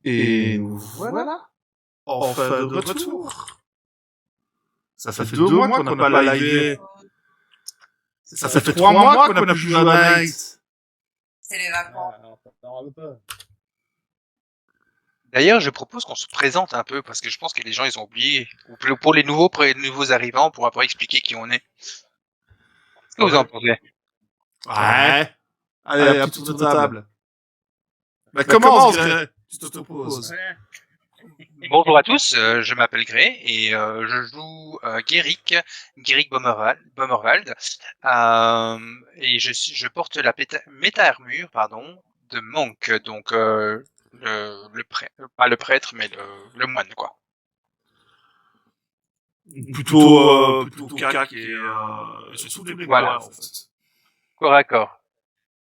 Et nous voilà, enfin de retour. Ça fait 2 mois qu'on n'a pas livé. Ça fait 3 mois qu'on n'a plus joué à Night. C'est les vacances. D'ailleurs, je propose qu'on se présente un peu, parce que je pense que les gens, ils ont oublié. Ou pour les nouveaux arrivants, on pourra pas expliquer qui on est. Qu'est-ce que vous en pensez? Ouais. Allez, un petit tour de table. Bah, commence, Grey. Tu t'opposes. Bonjour à tous, je m'appelle Grey et je joue Guéric Bommerwald. Et je porte la méta-armure, de Monk, donc le prêtre, pas le prêtre, mais le moine, quoi. Plutôt cac et sur tous les Voilà. points, en fait. Corps à corps.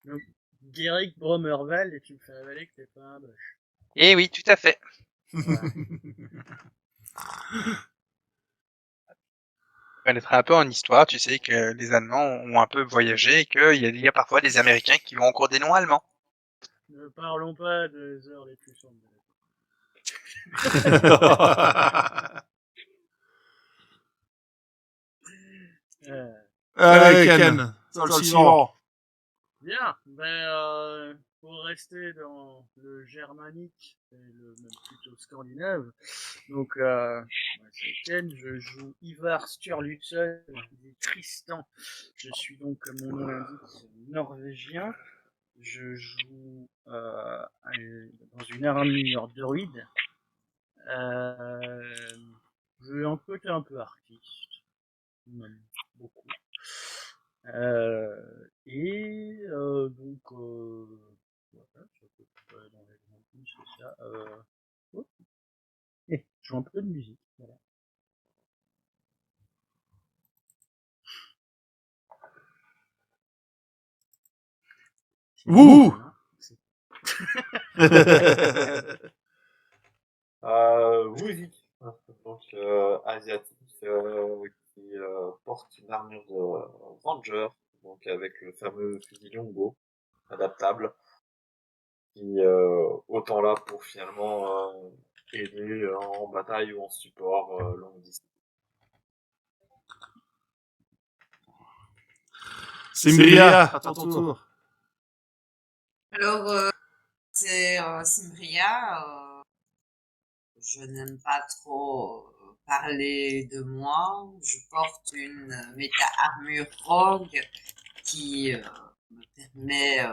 Donc, Guéric Brommerwald, et tu me fais avaler que t'es pas un boche. Eh oui, tout à fait. Voilà. Connaître un peu en histoire, tu sais que les Allemands ont un peu voyagé et qu'il y a parfois des Américains qui ont encore des noms allemands. Ne parlons pas des heures les plus sombres. Allez, Ken, dans le suivant. Bien, pour rester dans le germanique et le même plutôt scandinave, donc c'est Ken, je joue Ivar Sturluson, dit Tristan. Je suis donc, comme mon nom l'indique, norvégien. Je joue dans une armure druide. J'ai un côté un peu artiste, même beaucoup. Donc voilà, c'est à peu près dans les grandes lignes, c'est ça. Je joue un peu de musique, voilà. Ouh. Musique, donc asiatique, qui porte une armure de ranger, donc avec le fameux fusil Longbow adaptable, qui autant là pour finalement aider en bataille ou en support longue distance. Simbria, à ton tour. Alors, c'est Simbria. Je n'aime pas trop parler de moi. Je porte une méta-armure rogue qui me permet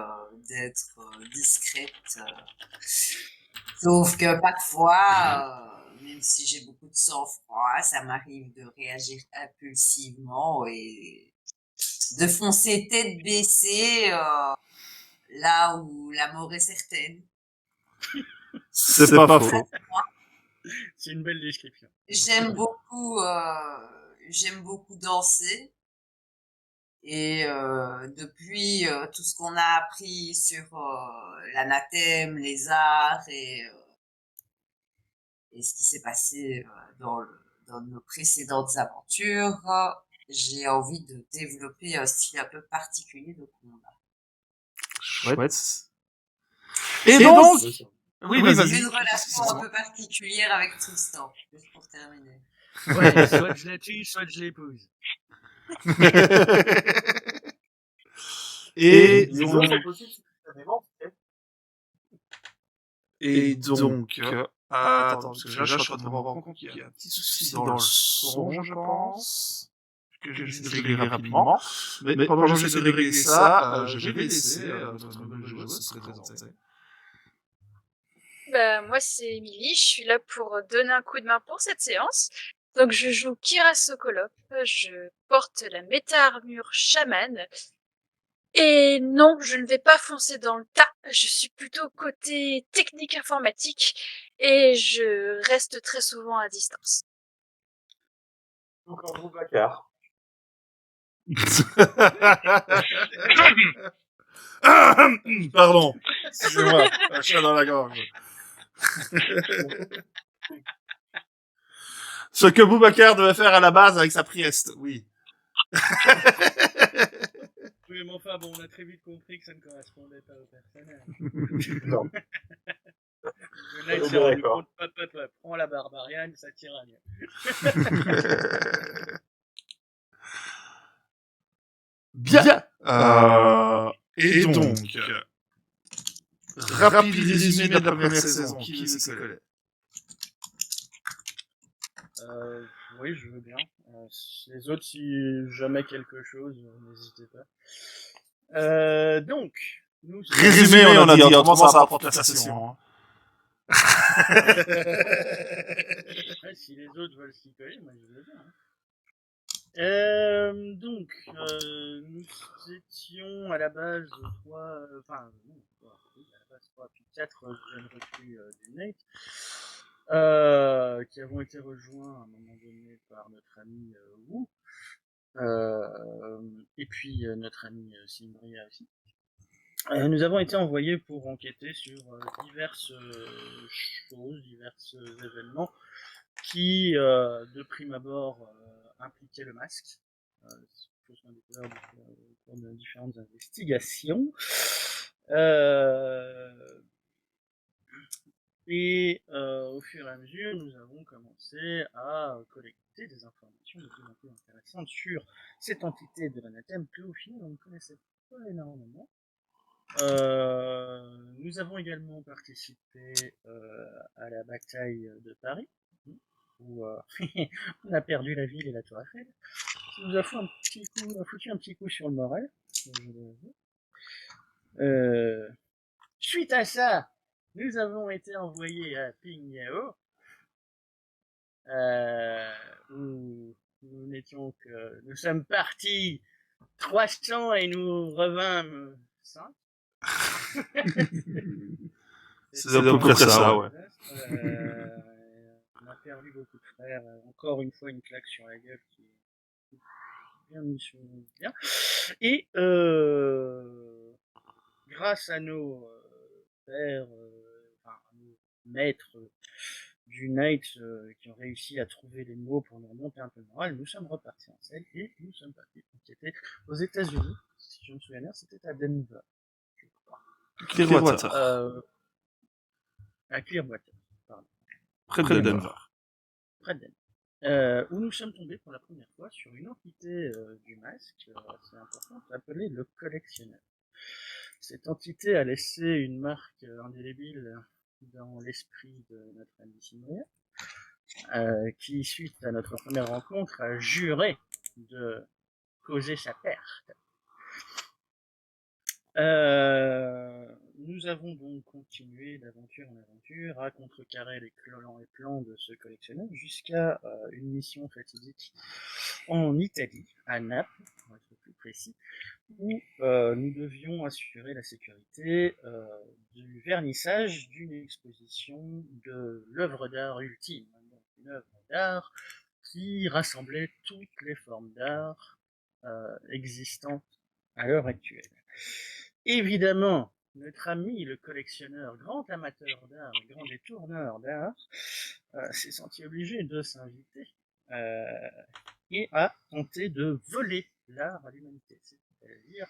d'être discrète. Sauf que parfois, même si j'ai beaucoup de sang-froid, ça m'arrive de réagir impulsivement et de foncer tête baissée là où la mort est certaine. C'est pas faux. C'est une belle description. J'aime beaucoup danser. Et depuis tout ce qu'on a appris sur l'anathème, les arts et ce qui s'est passé dans nos précédentes aventures, j'ai envie de développer un style un peu particulier de combat. Chouette. Et donc, oui, vas-y. Une relation un peu particulière avec Tristan, juste pour terminer. Ouais, soit je la tue, soit je l'épouse. Et donc, attends, parce que là, je suis en train de me rendre compte qu'il y a un petit souci dans le son, je pense, que j'essaie de régler rapidement. Mais pendant que j'essaie de régler ça, je vais laisser notre nouvelle joueuse se présenter. Moi, c'est Émilie, je suis là pour donner un coup de main pour cette séance. Donc, je joue Kira Sokolov, je porte la méta-armure chamane. Et non, je ne vais pas foncer dans le tas, je suis plutôt côté technique informatique et je reste très souvent à distance. Donc en Boubacar. Pardon, excusez-moi, un chat dans la gorge. Ce que Boubacar devait faire à la base avec sa Priest, oui. Oui, mais enfin, bon, on a très vite compris que ça ne correspondait pas au personnage. Non. Je Là, il s'est rendu compte, prends la barbariane, ça tira mieux. Bien. Et donc, rapide résumé de la première saison. Qui veut s'y coller? Oui, je veux bien. Les autres, si jamais quelque chose, n'hésitez pas. Donc, nous... Résumé, on a dit, autrement ça rapporte la session. Ouais, si les autres veulent s'y coller, moi je veux bien. Donc, nous étions à la base 3, à la base 3 puis 4 jeunes recrues du Nate, qui avons été rejoints à un moment donné par notre ami Wu, et puis notre ami Simbria aussi. Nous avons été envoyés pour enquêter sur diverses choses, divers événements qui, de prime abord, impliquaient le masque. Chose qu'on a découvert au cours de différentes investigations. Et au fur et à mesure, nous avons commencé à collecter des informations de plus en plus intéressantes sur cette entité de l'anathème que, au final, on ne connaissait pas énormément. Nous avons également participé à la bataille de Paris, où on a perdu la ville et la Tour Eiffel. Ça nous a foutu un petit coup sur le moral. Suite à ça, nous avons été envoyés à Pingyao, où nous sommes partis 300 et nous revînmes 5. C'est à peu près ça, ouais. On a perdu beaucoup de frères. Encore une fois, une claque sur la gueule qui est bien mise sur bien. Et grâce à nos pères, nos maîtres du Night qui ont réussi à trouver les mots pour nous remonter un peu le moral, nous sommes repartis en selle et nous sommes partis enquêter aux États-Unis. Si je me souviens bien, c'était à Denver. Clearwater. À Clearwater, pardon. Près de Denver. Près de Denver. Où nous sommes tombés pour la première fois sur une entité du masque assez importante appelée le collectionneur. Cette entité a laissé une marque indélébile dans l'esprit de notre ami Simria, qui, suite à notre première rencontre, a juré de causer sa perte. Nous avons donc continué d'aventure en aventure à contrecarrer les plans de ce collectionneur jusqu'à une mission fatidique en Italie, à Naples, pour être plus précis, où nous devions assurer la sécurité du vernissage d'une exposition de l'œuvre d'art ultime, donc une œuvre d'art qui rassemblait toutes les formes d'art existantes à l'heure actuelle. Évidemment, notre ami le collectionneur, grand amateur d'art, grand détourneur d'art, s'est senti obligé de s'inviter et a tenté de voler l'art à l'humanité. C'est-à-dire,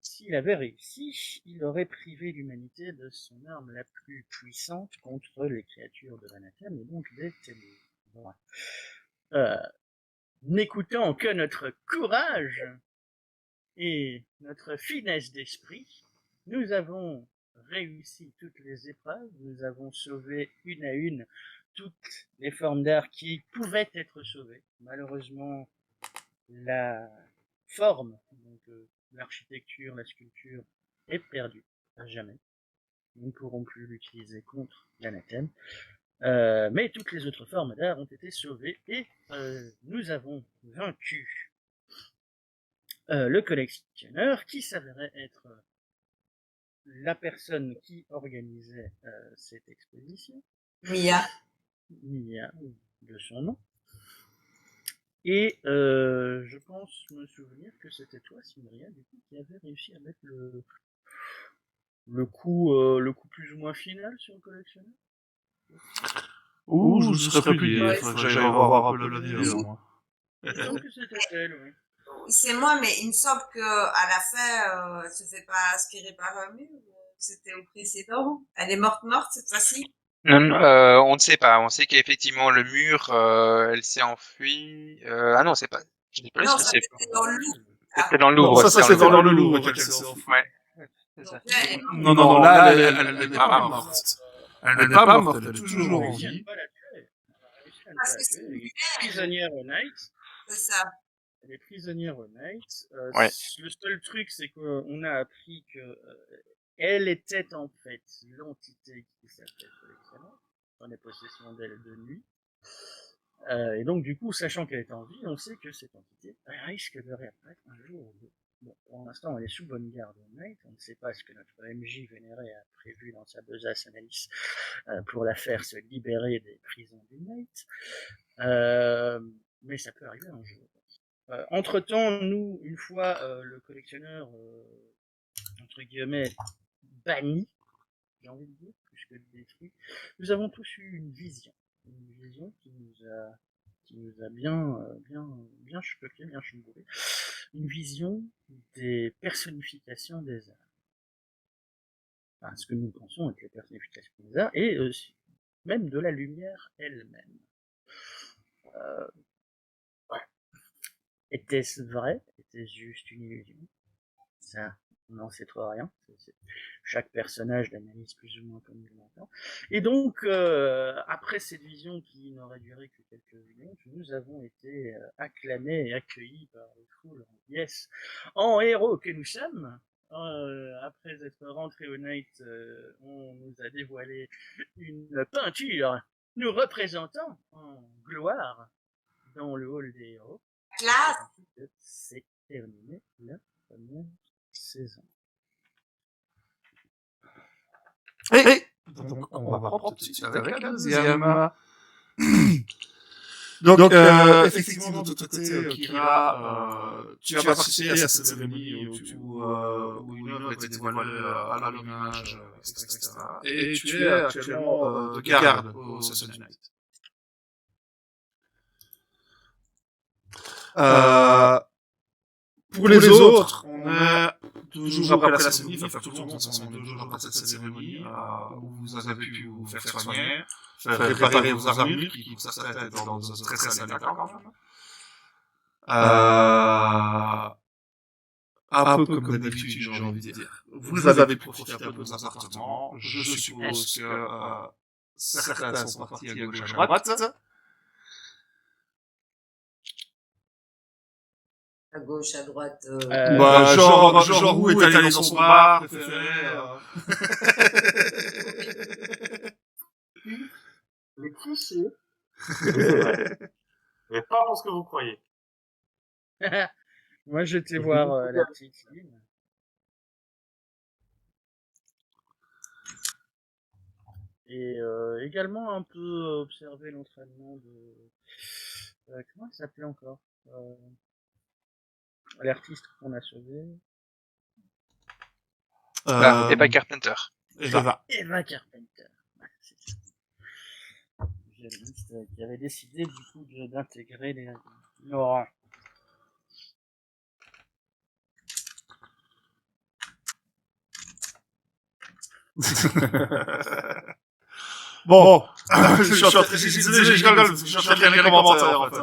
s'il avait réussi, il aurait privé l'humanité de son arme la plus puissante contre les créatures de l'anathème et donc des ténèbres. N'écoutant que notre courage et notre finesse d'esprit, nous avons réussi toutes les épreuves, nous avons sauvé une à une toutes les formes d'art qui pouvaient être sauvées. Malheureusement, la forme, donc l'architecture, la sculpture, est perdue à jamais. Nous ne pourrons plus l'utiliser contre l'anathème. Mais toutes les autres formes d'art ont été sauvées et nous avons vaincu le collectionneur qui s'avérait être la personne qui organisait cette exposition. Mia, de son nom. Et je pense me souvenir que c'était toi, Simria, du coup, qui avait réussi à mettre le coup plus ou moins final sur le collectionneur. Ouh, je serais plus dire, faut que j'aille revoir un peu le livre, moi. Il me semble que c'était elle, oui. c'est moi, mais il me semble que à la fin, elle se fait pas aspirer par un mur. C'était au précédent. Elle est morte cette fois-ci. Non, on ne sait pas. On sait qu'effectivement le mur, elle s'est enfuie. Ah non, c'est pas. Je dis pas Non, que ça c'est. c'était dans le loup. C'était dans le Non, Louvre. ça c'était c'est dans le Louvre. Louvre qu'elle s'est enfuie. Ouais. C'est ça. Donc là, elle est morte. Non, là, elle n'est pas morte. Elle n'est pas morte, elle est toujours en réussi à ne vie. pas la tuer. On a réussi à ne Parce pas que la c'est tuer. une Elle est humaine. prisonnière au Night. C'est ça. Elle est prisonnière au Night. Ouais. Le seul truc, c'est qu'on a appris que elle était en fait l'entité qui s'appelle Collectionneur, en est possession d'elle de nuit. Et donc, du coup, sachant qu'elle est en vie, on sait que cette entité risque de réapparaître un jour ou deux. Bon, pour l'instant, elle est sous bonne garde au Night. On ne sait pas ce que notre MJ vénéré a prévu dans sa besace analyse pour la faire se libérer des prisons du Night. Mais ça peut arriver un jour. Entre-temps, nous, une fois le collectionneur, entre guillemets, banni, j'ai envie de dire, plus que détruit, nous avons tous eu une vision qui nous a bien choqué, bien chamboulé. Une vision des personnifications des arts. Enfin, ce que nous pensons être les personnifications des arts, et même de la lumière elle-même. Ouais. Était-ce vrai? Était-ce juste une illusion? Ça, on n'en sait trop rien. Chaque personnage l'analyse plus ou moins comme il l'entend. Et donc, après cette vision qui n'aurait duré que quelques minutes, nous avons été acclamés et accueillis par les foules en liesse, en héros que nous sommes. Après être rentrés au Night, on nous a dévoilé une peinture nous représentant en gloire dans le hall des héros. Classe. C'est terminé la première saison. Et donc, on va reprendre tout de suite avec la deuxième. Donc, effectivement, de ton côté, Kira, tu as participé à cette cérémonie où une œuvre a été dévoilée à l'allumage, etc. Et tu es actuellement de garde au Session Night. Pour les autres, on est 2 jours après la cérémonie, enfin tout le monde, on est 2 jours après cette cérémonie, où vous avez pu vous faire soigner, faire réparer vos armures, qui pour certains étaient dans un très sale état quand même. Un peu comme d'habitude, j'ai envie de dire. Vous avez profité un peu de vos appartements, je suppose que certains sont partis à gauche à droite. À gauche, à droite. Genre où est allé dans son bar préféré. Les clichés. Mais pas pour ce que vous croyez. Moi, j'étais voir la petite Lynn. Et également un peu observer l'entraînement de... comment elle s'appelait encore l'artiste qu'on a sauvé. Eva Carpenter. Eva Carpenter. Ouais, c'est ça. Violoniste qui avait décidé du coup d'intégrer nos rangs. Bon, je suis en train de lire les commentaires en fait.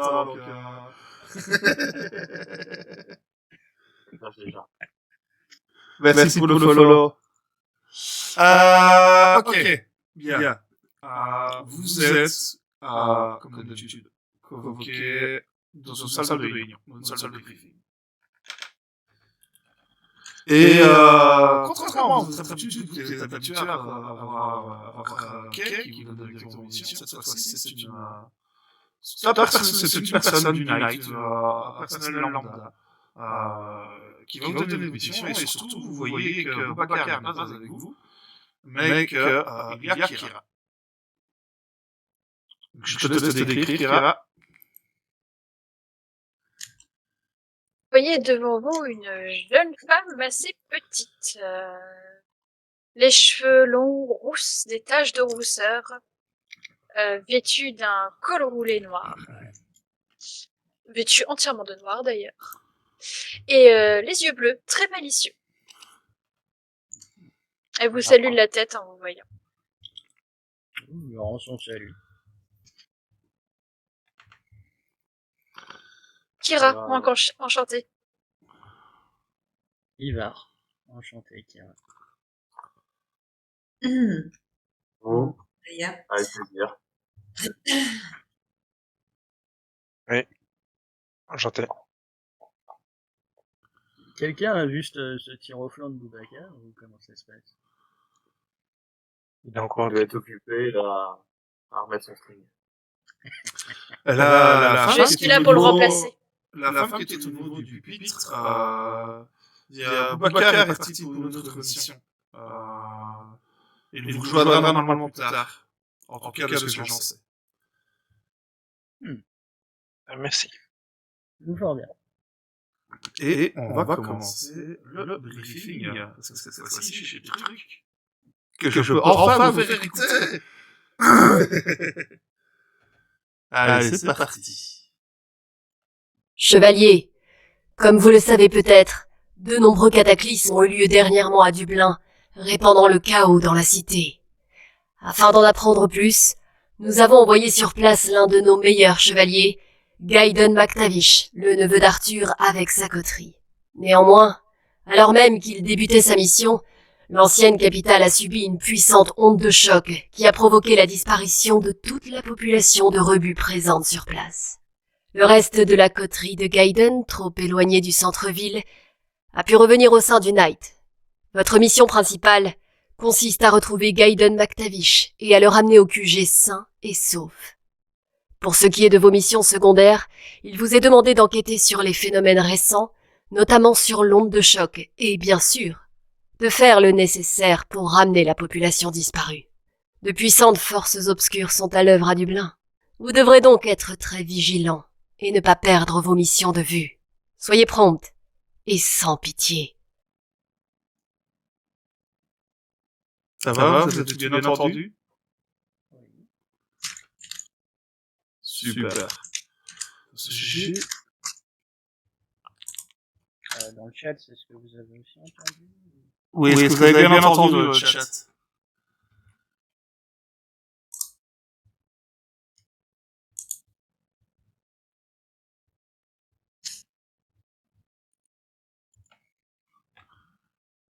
Merci pour le follow. Ok, bien. Vous êtes, comme d'habitude, convoqué dans une salle de réunion, dans une salle de briefing. Et contrairement à votre habitude, vous êtes habitué à avoir Kay qui vous donne directement mission. Cette fois-ci, c'est une personne du Night, un personnel lambda, qui va vous donner des missions, et surtout, vous voyez que Boubacar n'est pas avec vous, mais qu'il y a Kira. Je te laisse te décrire, Kira. Vous voyez devant vous une jeune femme assez petite. Les cheveux longs, rousses, des taches de rousseur, vêtue d'un col roulé noir. Vêtue entièrement de noir d'ailleurs. Et les yeux bleus, très malicieux. Elle vous salue de la tête en vous voyant. tout, lui rend son salut. Kira, Euh, encore enchanté. Ivar, enchanté, Kira. Vous, D'ailleurs, avec plaisir. Enchanté. Quelqu'un a vu ce tir au flanc de Boubacar ou comment ça se passe? Il est encore Il doit être occupé là, à remettre son string. La Je femme suis qui est là au pour le niveau- remplacer. La femme qui est au niveau du pupitre, il y a Boubacar est parti pour une autre mission. Il vous rejoindra normalement plus tard. En tout cas, de ce que j'en sais. Merci. Nous fort bien. Et on va commencer le briefing. Parce que cette fois-ci, j'ai des trucs que je peux enfin vous faire écouter. Allez, c'est parti. Chevalier, comme vous le savez peut-être, de nombreux cataclysmes ont eu lieu dernièrement à Dublin, répandant le chaos dans la cité. Afin d'en apprendre plus, nous avons envoyé sur place l'un de nos meilleurs chevaliers, Gaiden MacTavish, le neveu d'Arthur, avec sa coterie. Néanmoins, alors même qu'il débutait sa mission, l'ancienne capitale a subi une puissante onde de choc qui a provoqué la disparition de toute la population de rebuts présente sur place. Le reste de la coterie de Gaiden, trop éloignée du centre-ville, a pu revenir au sein du Knight. Votre mission principale consiste à retrouver Gaiden MacTavish et à le ramener au QG sain et sauf. Pour ce qui est de vos missions secondaires, il vous est demandé d'enquêter sur les phénomènes récents, notamment sur l'onde de choc, et bien sûr, de faire le nécessaire pour ramener la population disparue. De puissantes forces obscures sont à l'œuvre à Dublin. Vous devrez donc être très vigilants et ne pas perdre vos missions de vue. Soyez promptes et sans pitié. Ça va, vous êtes bien entendu? Super. Sujet. Dans le chat, c'est ce que vous avez aussi entendu? Oui, est-ce que vous avez bien entendu le chat?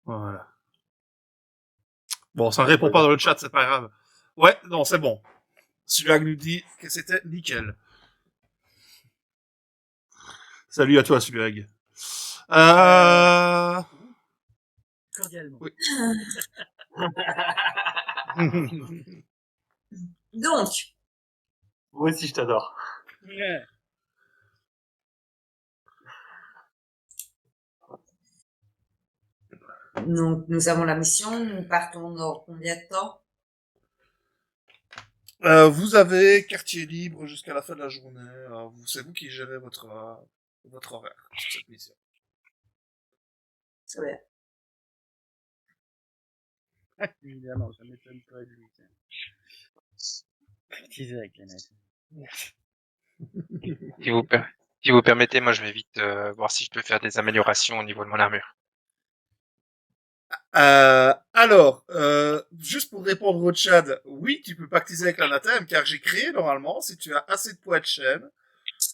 Voilà. Bon, ça ne répond pas dans le chat, c'est pas grave. Ouais, non, c'est bon. Celui-là nous dit que c'était nickel. Salut à toi, Sulag. Cordialement. Oui. donc, Moi aussi, je t'adore. Ouais. nous avons la mission, nous partons dans combien de temps? Vous avez quartier libre jusqu'à la fin de la journée. C'est vous qui gérez votre horaire sur cette mission. Très bien. Évidemment, ça m'étonne pas de lui. Teaser avec les mecs. Si vous permettez, moi je vais vite voir si je peux faire des améliorations au niveau de mon armure. Alors, juste pour répondre au chat, oui, tu peux pactiser avec l'anathème, car j'ai créé normalement, si tu as assez de poids de chaîne,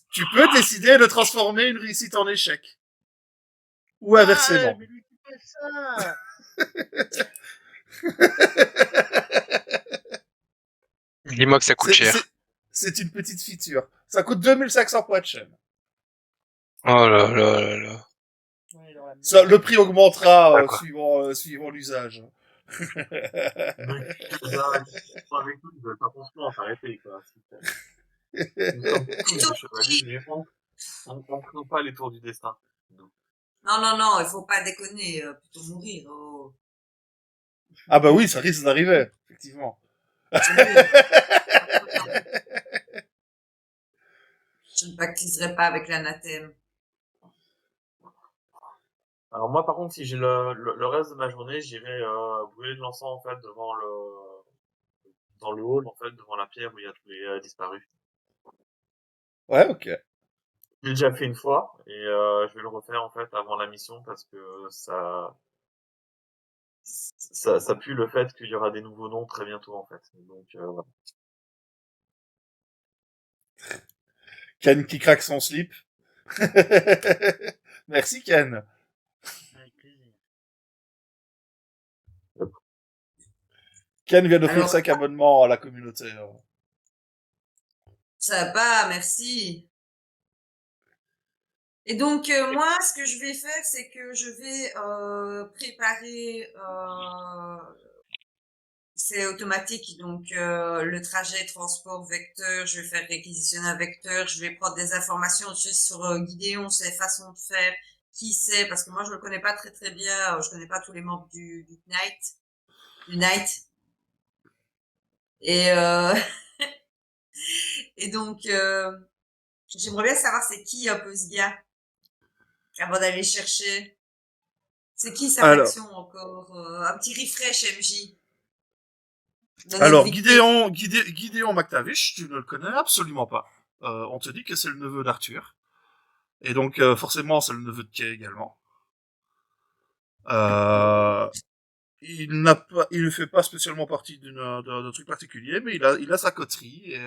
tu peux décider de transformer une réussite en échec. Ou inversement. Ah, mais lui, c'est pas ça! Dis-moi que ça coûte cher. C'est une petite feature. Ça coûte 2500 poids de chaîne. Oh là là là là. Ouais, dans la Ça, le prix augmentera D'accord. suivant l'usage. Mais, avec nous, ils veulent pas qu'on se lance, arrêtez, quoi. Nous sommes tous des chevaliers, mais on craint pas les tours du destin. Non. Non, il faut pas déconner, plutôt mourir. Oh. Ah bah oui, ça risque d'arriver, effectivement. C'est mieux. Je ne pactiserai pas avec l'anathème. Alors moi, par contre, si j'ai le reste de ma journée, j'irai brûler de l'encens, en fait, dans le hall, en fait, devant la pierre où il y a tous les disparus. Ouais, ok. J'ai déjà fait une fois, et je vais le refaire, en fait, avant la mission, parce que ça ça pue le fait qu'il y aura des nouveaux noms très bientôt, en fait. Donc, voilà. Ken qui craque son slip. Merci Ken. Avec plaisir. Ken vient d'offrir Alors, 5 abonnements à la communauté. ça va, merci. Et donc, moi, ce que je vais faire, c'est que je vais préparer, c'est automatique, donc le trajet transport vecteur, je vais faire réquisitionner un vecteur, je vais prendre des informations aussi sur Gideon, ses façons de faire, qui c'est, parce que moi, je le connais pas très très bien, je connais pas tous les membres du Knight. Et, et donc, j'aimerais bien savoir c'est qui un peu ce gars, avant d'aller chercher. C'est qui sa Alors, faction encore? Un petit refresh MJ de notre alors victime. Gideon McTavish, tu ne le connais absolument pas. On te dit que c'est le neveu d'Arthur. Et donc, forcément, c'est le neveu de Kay également. Il ne fait pas spécialement partie d'un truc particulier, mais il a sa coterie. Et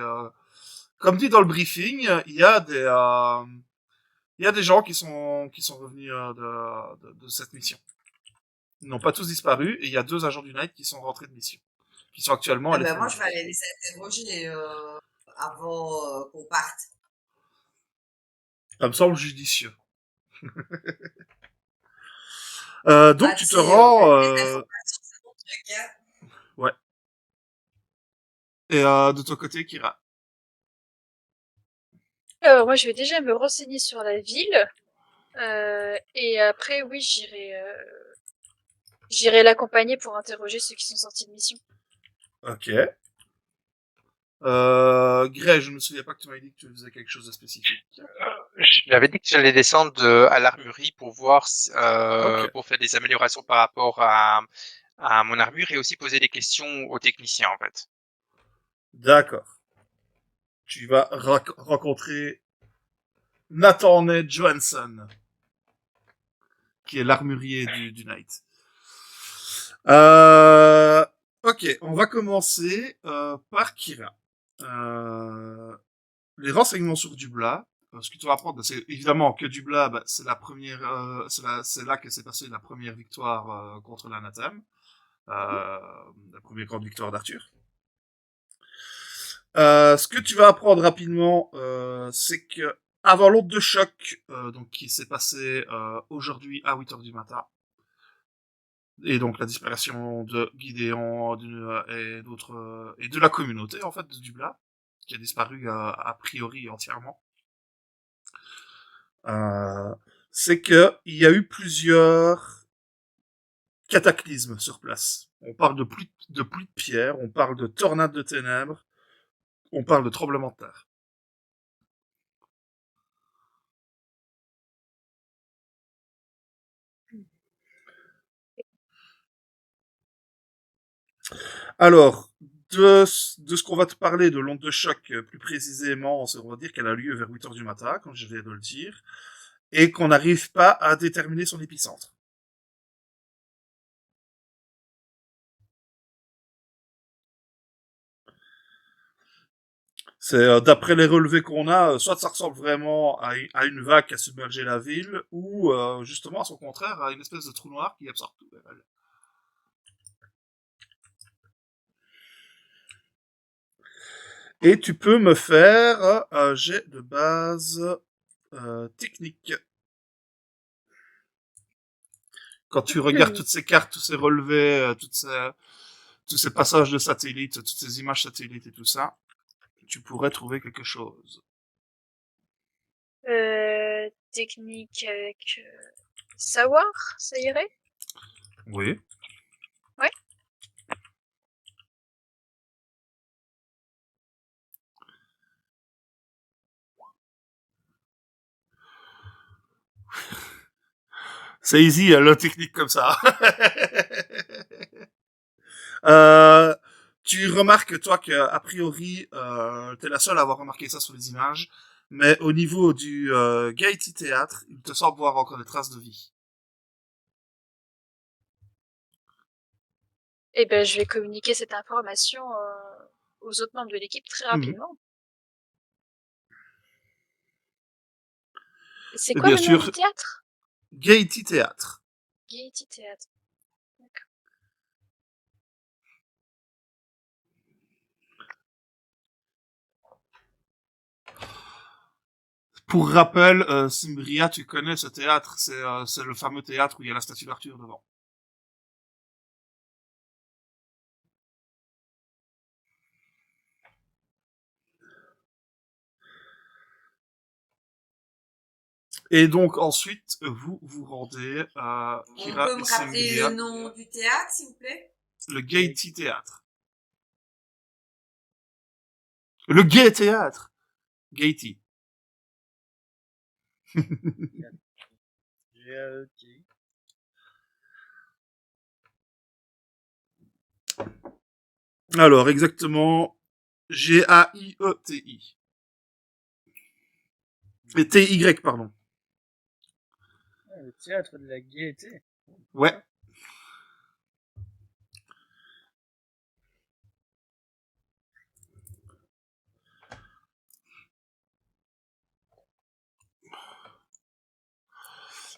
comme dit dans le briefing, il y a des gens qui sont revenus de cette mission. Ils n'ont pas tous disparu, et il y a 2 agents du Night qui sont rentrés de mission, qui sont actuellement à Eh ben, moi, je l'effondrement. vais aller les interroger avant qu'on parte. Ça me semble judicieux. Donc Bah, tu tu te sais, rends, les informations, c'est mon truc, hein. ouais. Et de ton côté, Kira. Alors, moi, je vais déjà me renseigner sur la ville. Et après, oui, j'irai l'accompagner pour interroger ceux qui sont sortis de mission. Ok. Grey, je ne me souviens pas que tu m'avais dit que tu faisais quelque chose de spécifique. J'avais dit que j'allais descendre à l'armurerie pour voir, Ok. pour faire des améliorations par rapport à mon armure et aussi poser des questions aux techniciens, en fait. D'accord. Tu vas rencontrer Nathan Ned Johansson, qui est l'armurier du Knight. Ok, on va commencer par Kira. Les renseignements sur Dubla. Ce que tu vas apprendre, c'est évidemment que Dubla, c'est la première, c'est là que s'est passée la première victoire contre l'Anathème, la première grande victoire d'Arthur. Ce que tu vas apprendre rapidement, c'est que avant l'onde de choc, donc qui s'est passé aujourd'hui à 8 heures du matin, et donc la disparition de Gideon et d'autres et de la communauté en fait de Dubla, qui a disparu a priori entièrement. C'est que il y a eu plusieurs cataclysmes sur place. On parle de pluie de pierre, on parle de tornades de ténèbres, on parle de tremblements de terre. Alors, de ce qu'on va te parler de l'onde de choc plus précisément, on va dire qu'elle a lieu vers 8 heures du matin, comme je viens de le dire, et qu'on n'arrive pas à déterminer son épicentre. C'est d'après les relevés qu'on a, soit ça ressemble vraiment à une vague qui a submergé la ville, ou justement à son contraire à une espèce de trou noir qui absorbe tout. Et tu peux me faire un jet de base technique. Quand tu regardes toutes ces cartes, tous ces relevés, tous ces passages de satellites, toutes ces images satellites et tout ça, tu pourrais trouver quelque chose. Technique avec savoir, ça irait? Oui. Ouais. C'est easy, la technique comme ça. euh, tu remarques, toi, qu'a priori, t'es la seule à avoir remarqué ça sur les images, mais au niveau du Gaiety Théâtre, il te semble voir encore des traces de vie. Eh ben, je vais communiquer cette information aux autres membres de l'équipe très rapidement. C'est Et quoi bien le nom sûr, du théâtre? Gaiety Théâtre. Gaiety Théâtre. Pour rappel, Cimbria, tu connais ce théâtre, c'est le fameux théâtre où il y a la statue d'Arthur devant. Et donc ensuite, vous vous rendez à On Kira peut et me rappeler Cimbria, le nom du théâtre, s'il vous plaît? le Gaiety Théâtre. Le Gay Théâtre. Gaiety. G-A-E-T. Alors, exactement, G-A-I-E-T-I. Et T-Y, pardon. Ah, le théâtre de la gaieté. Ouais.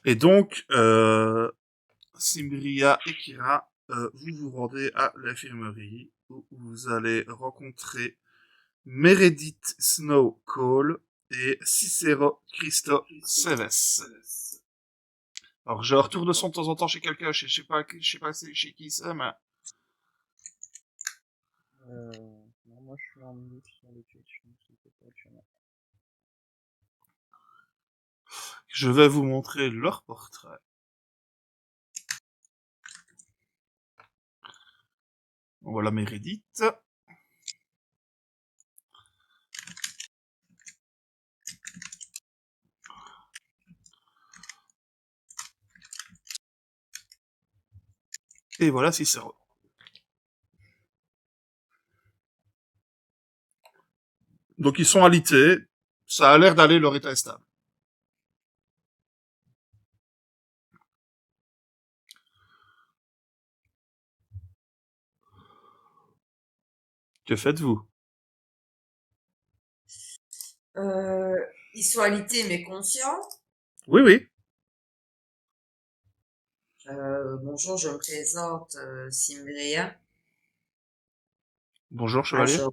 Et donc, Cimbria et Kira, vous vous rendez à l'infirmerie où vous allez rencontrer Meredith Snow Cole et Cicero Christo Seves. Alors, je retourne de son de temps en temps chez quelqu'un, je sais pas chez qui c'est, mais Non, moi je suis en mute sur le Twitch, donc c'est peut-être pas autre chose. je vais vous montrer leur portrait. Voilà Meredith. Et voilà Cicero. Donc ils sont alités, ça a l'air d'aller, leur état est stable. Que faites-vous? Ils sont alités mais conscients. Oui, oui. Bonjour, je me présente, Cimbria. Bonjour, chevalier. Agent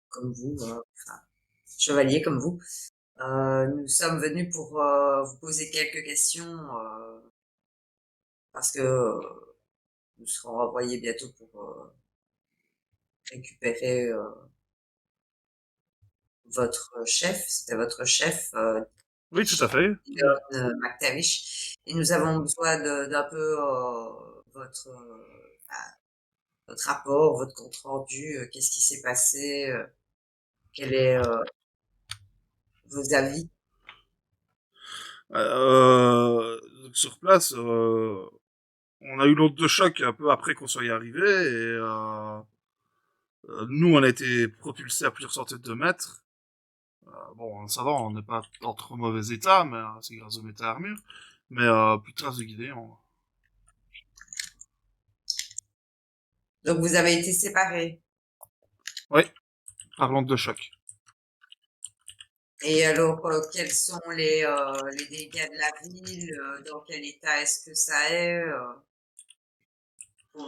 comme vous, enfin, chevalier comme vous. Nous sommes venus pour vous poser quelques questions parce que nous serons renvoyés bientôt pour récupérer votre chef. C'était votre chef, Oui, tout à fait. Dylan McTavish. Et nous avons besoin d'un peu votre rapport, votre compte rendu. Qu'est-ce qui s'est passé? Quel est vos avis? Sur place, on a eu l'onde de choc un peu après qu'on soit arrivé et nous on a été propulsés à plusieurs centaines de mètres. Bon, ça va, on n'est pas en trop mauvais état, mais c'est grâce au méta-armure. Mais plus de traces de Gideon. Donc vous avez été séparés. Oui, par l'onde de choc. Et alors, quels sont les dégâts de la ville? Dans quel état est-ce que ça est?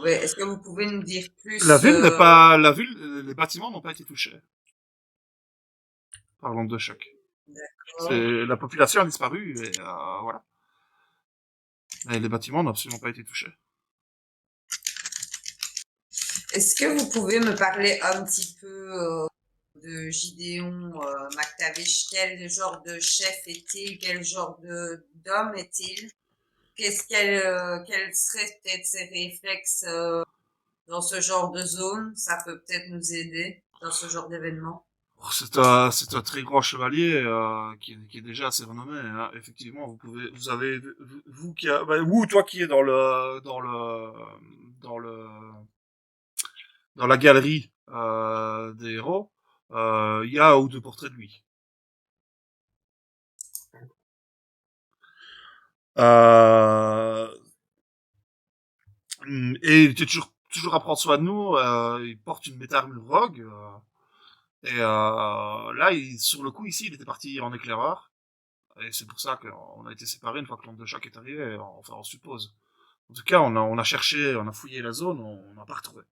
Est-ce que vous pouvez nous dire La plus? ville n'est pas, la ville, les bâtiments n'ont pas été touchés par l'onde de choc. D'accord. La population a disparu et voilà. Mais les bâtiments n'ont absolument pas été touchés. Est-ce que vous pouvez me parler un petit peu de Gideon McTavish? Quel genre de chef est-il? Quel genre d'homme est-il? Quels seraient peut-être ses réflexes dans ce genre de zone? Ça peut peut-être nous aider dans ce genre d'événement. C'est un très grand chevalier qui est déjà assez renommé. Hein. Effectivement, vous avez, vous qui, vous, toi qui est dans le, dans la galerie des héros, il y a un ou deux portraits de lui. Euh, Et il était toujours à prendre soin de nous. Il porte une méta-armure rogue. Et là, sur le coup, ici, il était parti en éclaireur. Et c'est pour ça qu'on a été séparés une fois que l'onde de choc est arrivée, enfin on suppose. En tout cas, on a cherché, on a fouillé la zone, on n'a pas retrouvé.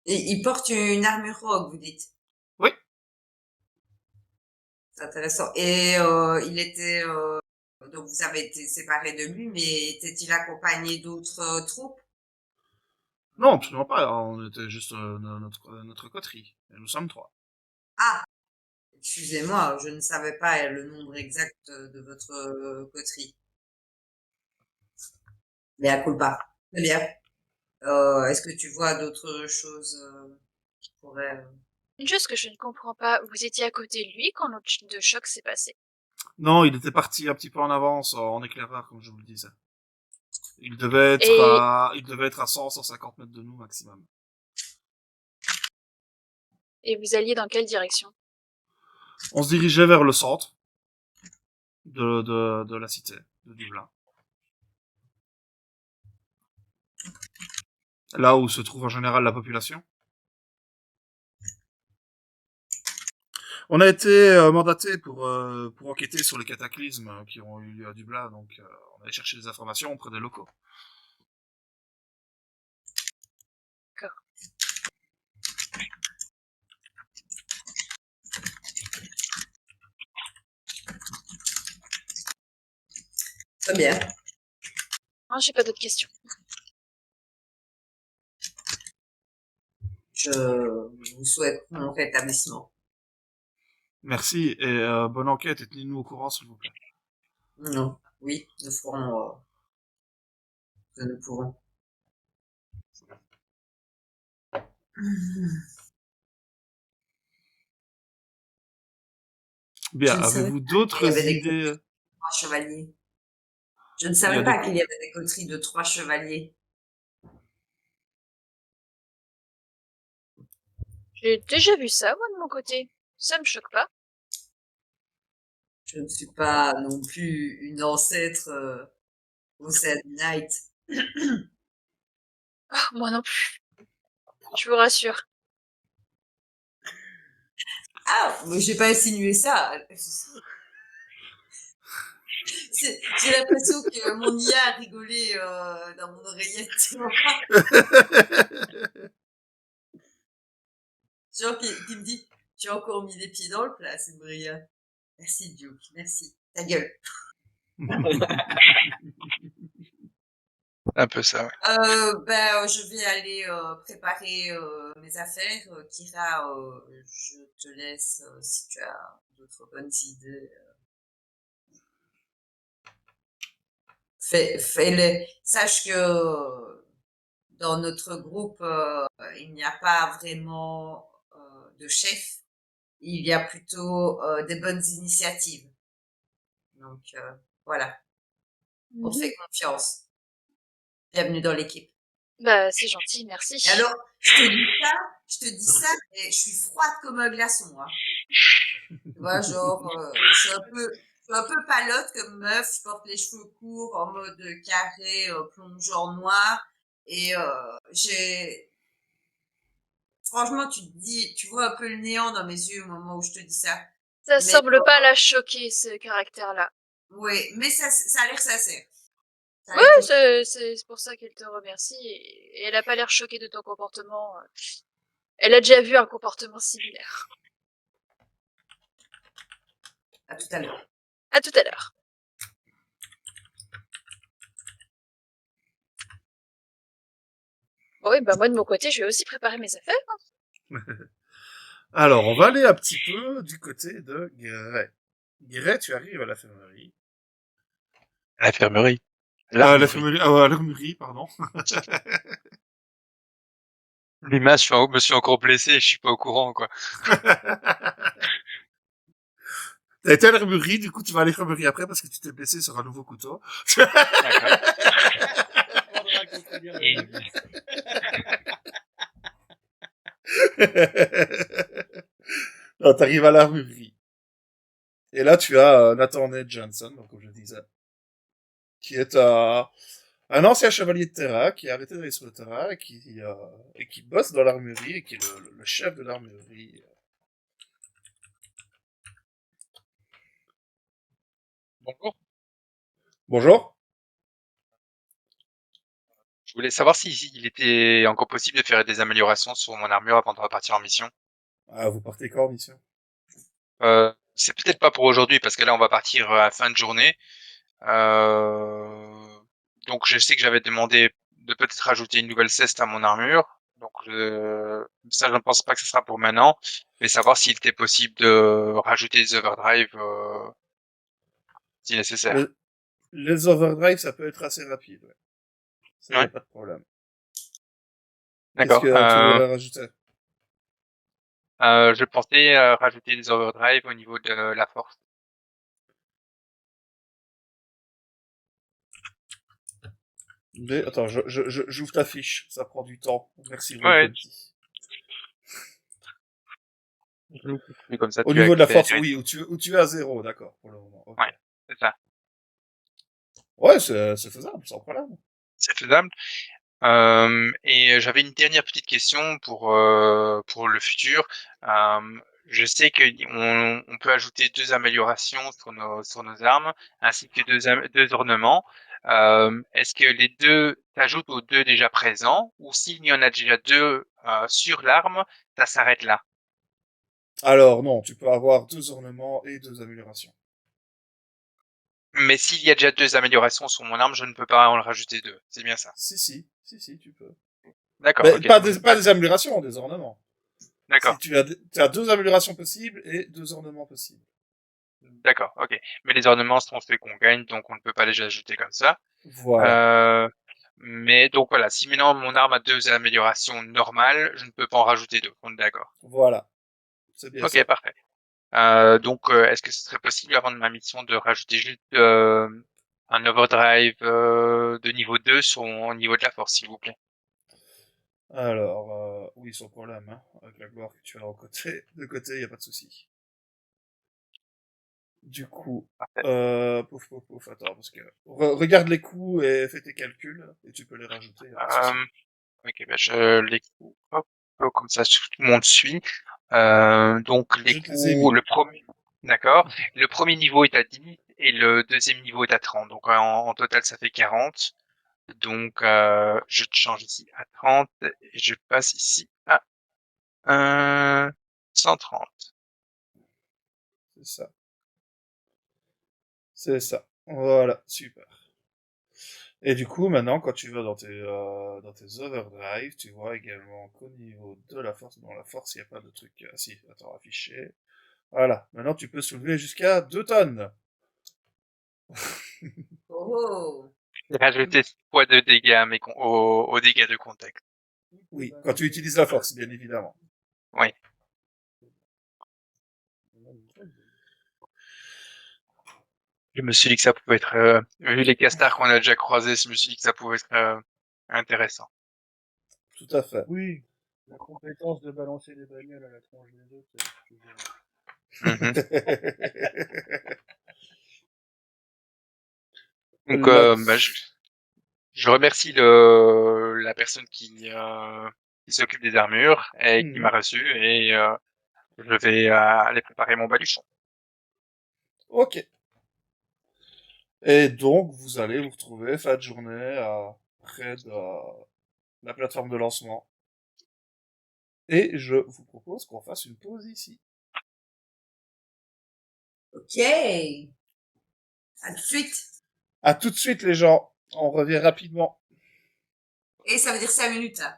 Et il porte une armure rogue, vous dites. Oui. C'est intéressant. Et il était donc vous avez été séparés de lui, mais était-il accompagné d'autres troupes? Non, absolument pas. On était juste notre coterie. Et nous sommes 3. Ah, excusez-moi, je ne savais pas le nombre exact de votre coterie. Mais à culpa. Très bien. Est-ce que tu vois d'autres choses qui pourraient... Une chose que je ne comprends pas, vous étiez à côté de lui quand l'onde de choc s'est passée. Non, il était parti un petit peu en avance, en éclaireur, comme je vous le disais. Il devait être à 100, 150 mètres de nous maximum. Et vous alliez dans quelle direction? On se dirigeait vers le centre de la cité de Dublin. Là où se trouve en général la population. On a été mandaté pour enquêter sur les cataclysmes qui ont eu lieu à Dublin, donc on allait chercher des informations auprès des locaux. D'accord. Très bien. Non, j'ai pas d'autres questions. Je vous souhaite mon rétablissement. Merci et bonne enquête et tenez-nous au courant s'il vous plaît. Non. Oui, nous ferons ce que nous pourrons. Bien, Je ne savais avez-vous pas qu'il y d'autres avait des idées? coteries de 3 chevaliers. Je ne Il y savais a pas des... qu'il y avait des coteries de 3 chevaliers. J'ai déjà vu ça, moi, de mon côté. Ça me choque pas. Je ne suis pas non plus une ancêtre au Sad Knight. Ah, moi non plus. Je vous rassure. Ah, mais j'ai pas insinué ça. J'ai l'impression que mon IA a rigolé dans mon oreillette, tu vois. Genre qui me dit, tu as encore mis les pieds dans le plat, c'est brillant. Merci Duke, merci. Ta gueule. Un peu ça, ouais. Je vais aller préparer mes affaires. Kira, je te laisse si tu as d'autres bonnes idées. Fais-les. Sache que dans notre groupe, il n'y a pas vraiment de chef. Il y a plutôt des bonnes initiatives. Donc voilà, on te fait confiance. Bienvenue dans l'équipe. Bah, c'est gentil, merci. Et alors, je te dis ça, et je suis froide comme un glaçon. Hein. Tu vois, genre, je suis un peu palote comme meuf, je porte les cheveux courts en mode carré, plongeant noir, et franchement, tu vois un peu le néant dans mes yeux au moment où je te dis ça. Ça Mais semble pas la choquer, ce caractère-là. Oui, mais ça a l'air sincère. Ouais, c'est pour ça qu'elle te remercie. Et elle a pas l'air choquée de ton comportement. Elle a déjà vu un comportement similaire. À tout à l'heure. À tout à l'heure. Bon, oui, bah moi de mon côté, je vais aussi préparer mes affaires. Alors, on va aller un petit peu du côté de Gray. Gray, tu arrives à l'infirmerie. À l'infirmerie. À l'armurerie, pardon. L'image, je me suis encore blessé, je suis pas au courant, quoi. T'as été à l'armurerie, du coup tu vas à l'infirmerie après parce que tu t'es blessé sur un nouveau couteau. D'accord. Et... Non, t'arrives à l'armurerie. Et là, tu as Nathan Ned Johnson, donc, comme je disais, qui est un ancien chevalier de terrain qui a arrêté d'aller sur le terrain et qui bosse dans l'armurerie et qui est le chef de l'armurerie. Bonjour. Bonjour. Je voulais savoir il était encore possible de faire des améliorations sur mon armure avant de repartir en mission. Ah, vous partez quand en mission? C'est peut-être pas pour aujourd'hui parce que là on va partir à la fin de journée. Donc je sais que j'avais demandé de peut-être rajouter une nouvelle ceste à mon armure. Donc ça je ne pense pas que ce sera pour maintenant, mais savoir s'il était possible de rajouter des overdrive si nécessaire. Les overdrive, ça peut être assez rapide. Ouais. Ça, y a Ouais. pas de problème. Qu'est-ce D'accord. que tu voulais rajouter? Je pensais rajouter des overdrive au niveau de la force. Mais, attends, j'ouvre ta fiche. Ça prend du temps. Merci, Ouais. Roll20. Et comme ça, Au tu as niveau de la accès force, direct. oui, où tu es à 0, d'accord, pour le moment. Ok. Ouais, c'est ça. Ouais, c'est faisable, sans problème. C'est faisable. Et j'avais une dernière petite question pour le futur. Je sais que on peut ajouter 2 améliorations sur nos armes, ainsi que 2 ornements. Est-ce que les 2 s'ajoutent aux 2 déjà présents, ou s'il y en a déjà 2 sur l'arme, ça s'arrête là? Alors, non, tu peux avoir 2 ornements et 2 améliorations. Mais s'il y a déjà 2 améliorations sur mon arme, je ne peux pas en rajouter 2. C'est bien ça. Si, tu peux. D'accord, Mais ok. pas des améliorations, des ornements. D'accord. Si tu as 2 améliorations possibles et 2 ornements possibles. D'accord, ok. Mais les ornements sont faits qu'on gagne, donc on ne peut pas les ajouter comme ça. Voilà. Mais donc voilà, si maintenant mon arme a 2 améliorations normales, je ne peux pas en rajouter 2. On est d'accord. Voilà. C'est bien Ok, ça. parfait. Donc est-ce que ce serait possible avant de ma mission de rajouter juste un overdrive de niveau 2 au niveau de la force, s'il vous plaît? Alors, oui, sans problème, hein. Avec la gloire que tu as de côté, y a pas de souci. Du coup, Parfait. pouf, attends, parce que regarde les coûts et fais tes calculs, et tu peux les rajouter, y a pas de souci. Ok, ben je les coupe, hop, comme ça tout le monde suit. Donc les Je te les ai coûts, mis. le premier, d'accord. Le premier niveau est à 10 et le deuxième niveau est à 30. Donc en total ça fait 40. Donc je change ici à 30 et je passe ici à 130. C'est ça. C'est ça. Voilà, super. Et du coup, maintenant, quand tu vas dans tes overdrive, tu vois également qu'au niveau de la force, dans la force, il n'y a pas de truc. Ah si, attends, affiché. Voilà. Maintenant, tu peux soulever jusqu'à 2 tonnes. Oh, J'ai rajouté 6 points de dégâts à aux dégâts de contact. Oui, quand tu utilises la force, bien évidemment. Oui. Je me suis dit que ça pouvait être, vu les castars qu'on a déjà croisés, je me suis dit que ça pouvait être intéressant. Tout à fait. Oui, la compétence de balancer des bagnoles à la tronche des autres, c'est toujours... Mhm. Donc, Là- bah, je remercie la personne qui s'occupe des armures et qui m'a Mhm. reçu, et je vais aller préparer mon baluchon. Ok. Et donc, vous allez vous retrouver fin de journée près de la plateforme de lancement. Et je vous propose qu'on fasse une pause ici. ok. À tout de suite. À tout de suite, les gens. On revient rapidement. Et ça veut dire 5 minutes, hein.